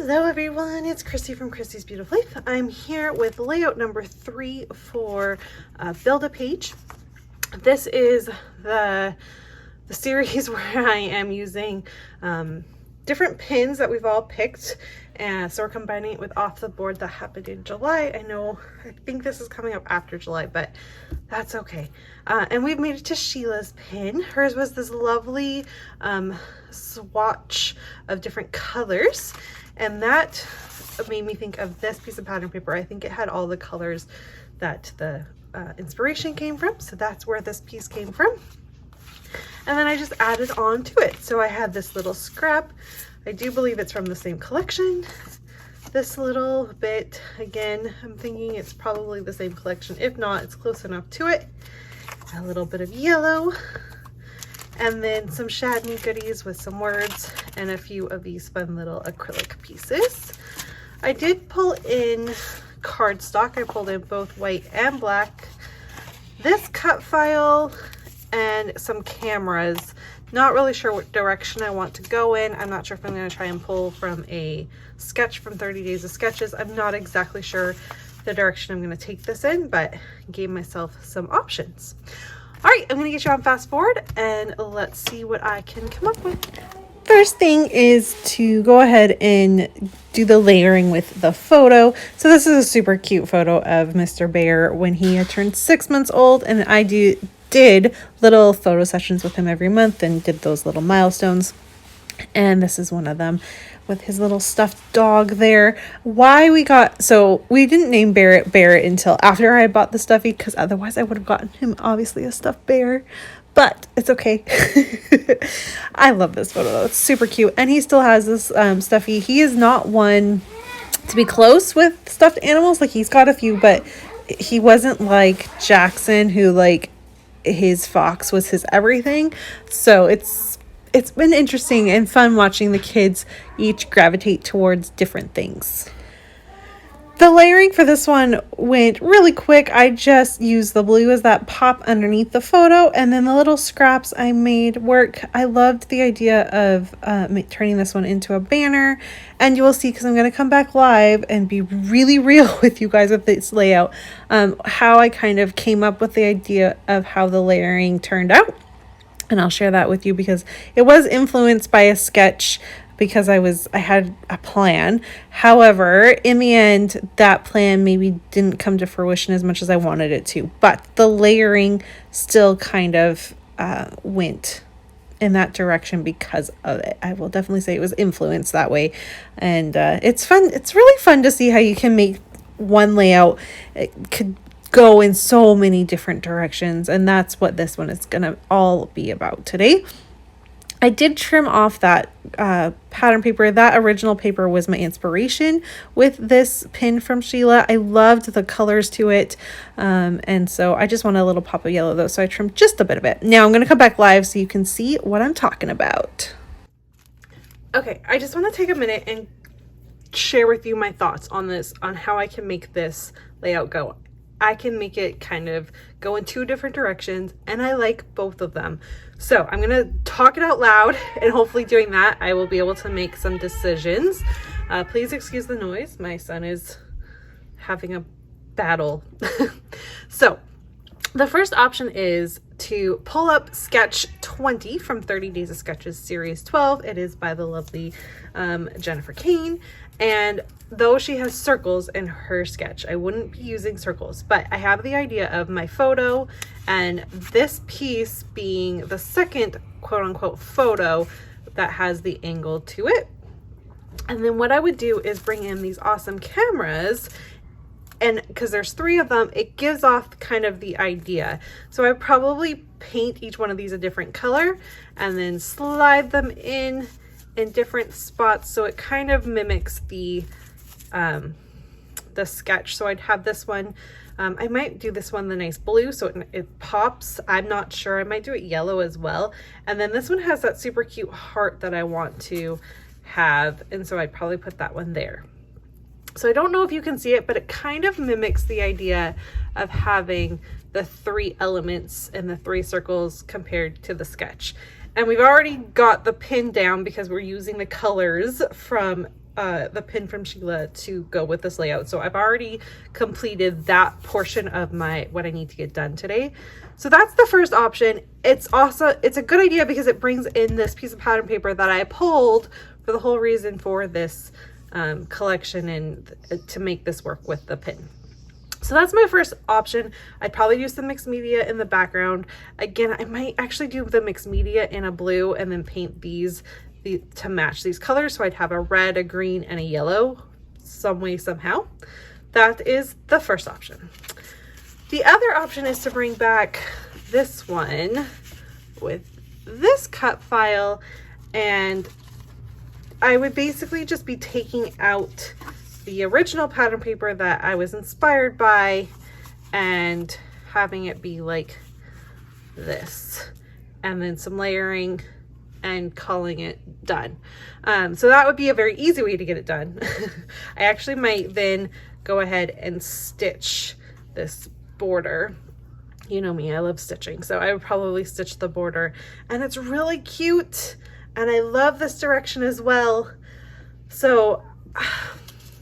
Hello everyone, it's Christy from Christy's Beautiful Life. I'm here with layout number 3 for Build a Page. This is the series where I am using different pins that we've all picked, and so we're combining it with off the board that happened in July. I think this is coming up after July, but that's okay. And we've made it to Sheila's pin. Hers was this lovely swatch of different colors, and that made me think of this piece of pattern paper. I think it had all the colors that the inspiration came from, so that's where this piece came from. And then I just added on to it. So I had this little scrap. I do believe it's from the same collection. This little bit, again, I'm thinking it's probably the same collection. If not, it's close enough to it. A little bit of yellow, and then some shadney goodies with some words and a few of these fun little acrylic pieces. I did pull in cardstock. I pulled in both white and black. This cut file and some cameras. Not really sure what direction I want to go in. I'm not sure if I'm going to try and pull from a sketch from 30 Days of Sketches. I'm not exactly sure the direction I'm going to take this in, but gave myself some options. All right, I'm going to get you on fast forward and let's see what I can come up with. First thing is to go ahead and do the layering with the photo. So this is a super cute photo of Mr. Bear when he had turned 6 months old, and I did little photo sessions with him every month and did those little milestones. And this is one of them with his little stuffed dog there. So we didn't name Barrett until after I bought the stuffy, because otherwise I would have gotten him obviously a stuffed bear, but it's okay. I love this photo though. It's super cute. And he still has this stuffy. He is not one to be close with stuffed animals. Like, he's got a few, but he wasn't like Jackson, who like his fox was his everything. So it's been interesting and fun watching the kids each gravitate towards different things. The layering for this one went really quick. I just used the blue as that pop underneath the photo, and then the little scraps I made work. I loved the idea of turning this one into a banner, and you will see, because I'm going to come back live and be really real with you guys with this layout, how I kind of came up with the idea of how the layering turned out. And I'll share that with you because it was influenced by a sketch, because I had a plan. However, in the end, that plan maybe didn't come to fruition as much as I wanted it to, but the layering still kind of went in that direction because of it. I will definitely say it was influenced that way. And it's fun. It's really fun to see how you can make one layout. It could go in so many different directions, and that's what this one is gonna all be about today. I did trim off that pattern paper. That original paper was my inspiration with this pin from Sheila. I loved the colors to it, and so I just want a little pop of yellow though, so I trimmed just a bit of it. Now I'm gonna come back live so you can see what I'm talking about. Okay, I just want to take a minute and share with you my thoughts on this, on how I can make this layout go. I can make it kind of go in two different directions, and I like both of them. So I'm going to talk it out loud, and hopefully doing that, I will be able to make some decisions. Please excuse the noise. My son is having a battle. So the first option is to pull up sketch 20 from 30 Days of Sketches series 12. It is by the lovely Jennifer Kane. And though she has circles in her sketch, I wouldn't be using circles, but I have the idea of my photo and this piece being the second quote unquote photo that has the angle to it. And then what I would do is bring in these awesome cameras, and because there's 3 of them, it gives off kind of the idea. So I probably paint each one of these a different color and then slide them in different spots, so it kind of mimics the sketch. So I'd have this one, I might do this one the nice blue so it pops. I'm not sure. I might do it yellow as well. And then this one has that super cute heart that I want to have, and so I'd probably put that one there. So I don't know if you can see it, but it kind of mimics the idea of having the 3 elements and the 3 circles compared to the sketch. And we've already got the pin down because we're using the colors from the pin from Sheila to go with this layout. So I've already completed that portion of what I need to get done today. So that's the first option. It's a good idea because it brings in this piece of pattern paper that I pulled for the whole reason for this collection and to make this work with the pin. So that's my first option. I'd probably do some mixed media in the background. Again, I might actually do the mixed media in a blue and then paint these to match these colors. So I'd have a red, a green, and a yellow some way, somehow. That is the first option. The other option is to bring back this one with this cut file, and I would basically just be taking out the original pattern paper that I was inspired by and having it be like this, and then some layering and calling it done. So that would be a very easy way to get it done. I actually might then go ahead and stitch this border. You know me, I love stitching, so I would probably stitch the border, and it's really cute and I love this direction as well. So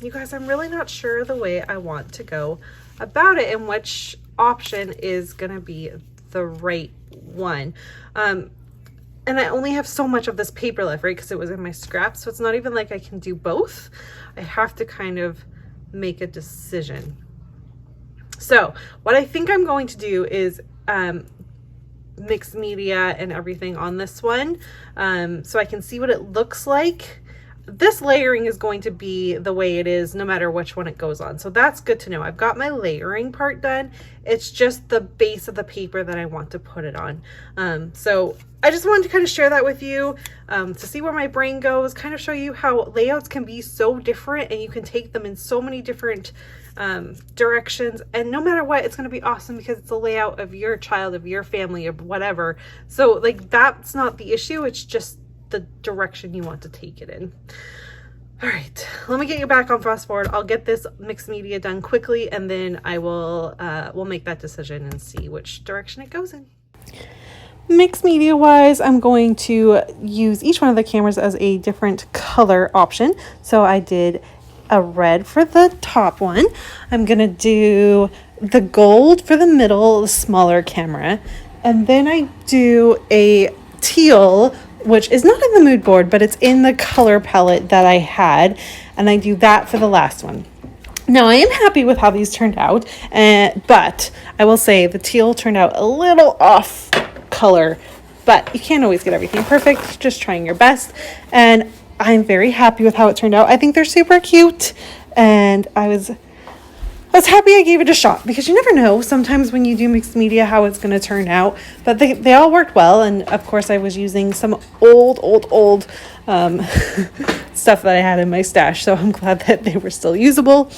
you guys, I'm really not sure the way I want to go about it and which option is gonna be the right one. And I only have so much of this paper left, right? Because it was in my scraps, so it's not even like I can do both. I have to kind of make a decision. So what I think I'm going to do is mixed media and everything on this one, so I can see what it looks like. This layering is going to be the way it is no matter which one it goes on. So that's good to know. I've got my layering part done. It's just the base of the paper that I want to put it on. So I just wanted to kind of share that with you to see where my brain goes, kind of show you how layouts can be so different and you can take them in so many different directions. And no matter what, it's going to be awesome because it's a layout of your child, of your family, of whatever. So like that's not the issue. It's just the direction you want to take it in. All right, let me get you back on fast forward. I'll get this mixed media done quickly and then I will we'll make that decision and see which direction it goes in. Mixed media wise, I'm going to use each one of the cameras as a different color option. So I did a red for the top one. I'm gonna do the gold for the middle, the smaller camera, and then I do a teal, which is not in the mood board, but it's in the color palette that I had, and I do that for the last one. Now I am happy with how these turned out, but I will say the teal turned out a little off color, but you can't always get everything perfect, just trying your best, and I'm very happy with how it turned out. I think they're super cute, and I was happy I gave it a shot because you never know sometimes when you do mixed media how it's going to turn out, but they all worked well. And of course I was using some old stuff that I had in my stash, so I'm glad that they were still usable.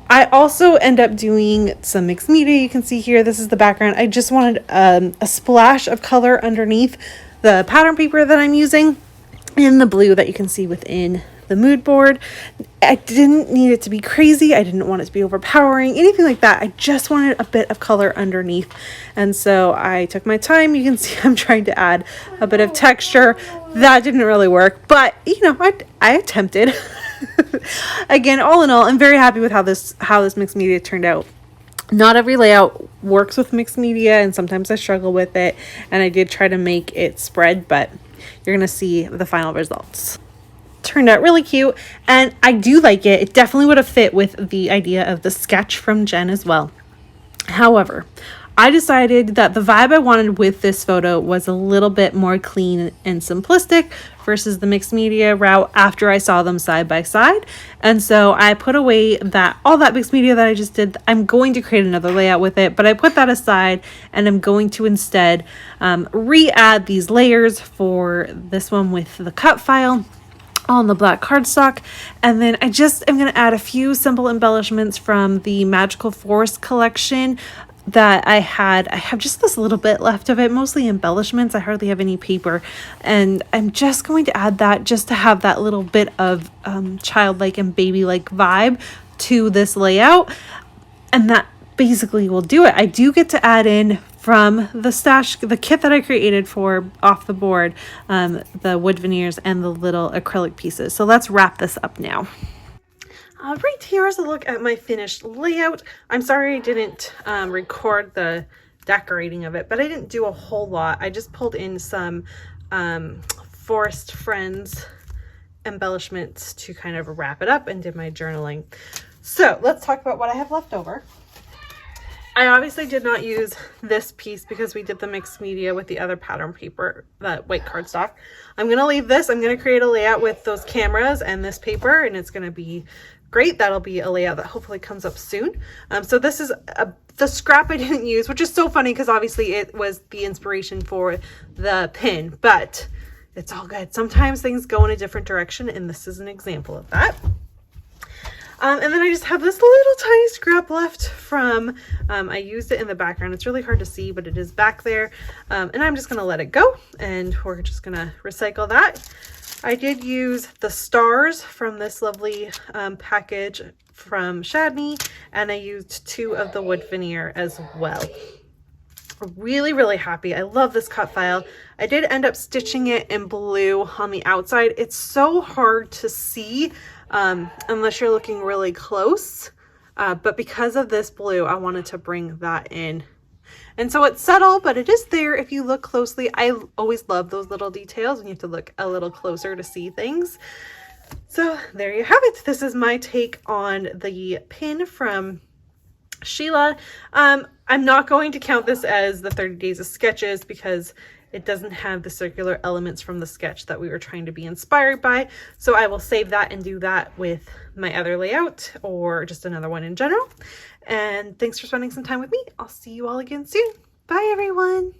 I also end up doing some mixed media. You can see here, this is the background. I just wanted a splash of color underneath the pattern paper that I'm using in the blue that you can see within the mood board. I didn't need it to be crazy. I didn't want it to be overpowering, anything like that. I just wanted a bit of color underneath. And so I took my time. You can see I'm trying to add a bit of texture. That didn't really work, but you know, I attempted. Again, all in all, I'm very happy with how this mixed media turned out. Not every layout works with mixed media, and sometimes I struggle with it, and I did try to make it spread, but you're gonna see the final results. Turned out really cute, and I do like it. It definitely would have fit with the idea of the sketch from Jen as well. However, I decided that the vibe I wanted with this photo was a little bit more clean and simplistic versus the mixed media route after I saw them side by side. And so I put away all that mixed media that I just did. I'm going to create another layout with it, but I put that aside and I'm going to instead re-add these layers for this one with the cut file on the black cardstock, and then I just am going to add a few simple embellishments from the Magical Forest collection that I have just this little bit left of it, mostly embellishments. I hardly have any paper, and I'm just going to add that just to have that little bit of childlike and baby-like vibe to this layout, and that basically will do it. I do get to add in from the kit that I created for off the board, the wood veneers and the little acrylic pieces. So let's wrap this up now. Right, here's a look at my finished layout. I'm sorry I didn't record the decorating of it, but I didn't do a whole lot. I just pulled in some Forest Friends embellishments to kind of wrap it up and did my journaling. So let's talk about what I have left over. I obviously did not use this piece because we did the mixed media with the other pattern paper, that white cardstock. I'm going to leave this. I'm going to create a layout with those cameras and this paper, and it's going to be great. That'll be a layout that hopefully comes up soon. So this is the scrap I didn't use, which is so funny because obviously it was the inspiration for the pin, but it's all good. Sometimes things go in a different direction, and this is an example of that. And then I just have this little tiny scrap left from, I used it in the background. It's really hard to see, but it is back there. And I'm just going to let it go, and we're just going to recycle that. I did use the stars from this lovely package from Shadney, and I used 2 of the wood veneer as well. Really, really happy. I love this cut file. I did end up stitching it in blue on the outside. It's so hard to see unless you're looking really close, but because of this blue, I wanted to bring that in. And so it's subtle, but it is there if you look closely. I always love those little details when you have to look a little closer to see things. So there you have it. This is my take on the pin from Sheila. I'm not going to count this as the 30 days of sketches because it doesn't have the circular elements from the sketch that we were trying to be inspired by. So I will save that and do that with my other layout or just another one in general. And thanks for spending some time with me. I'll see you all again soon. Bye, everyone.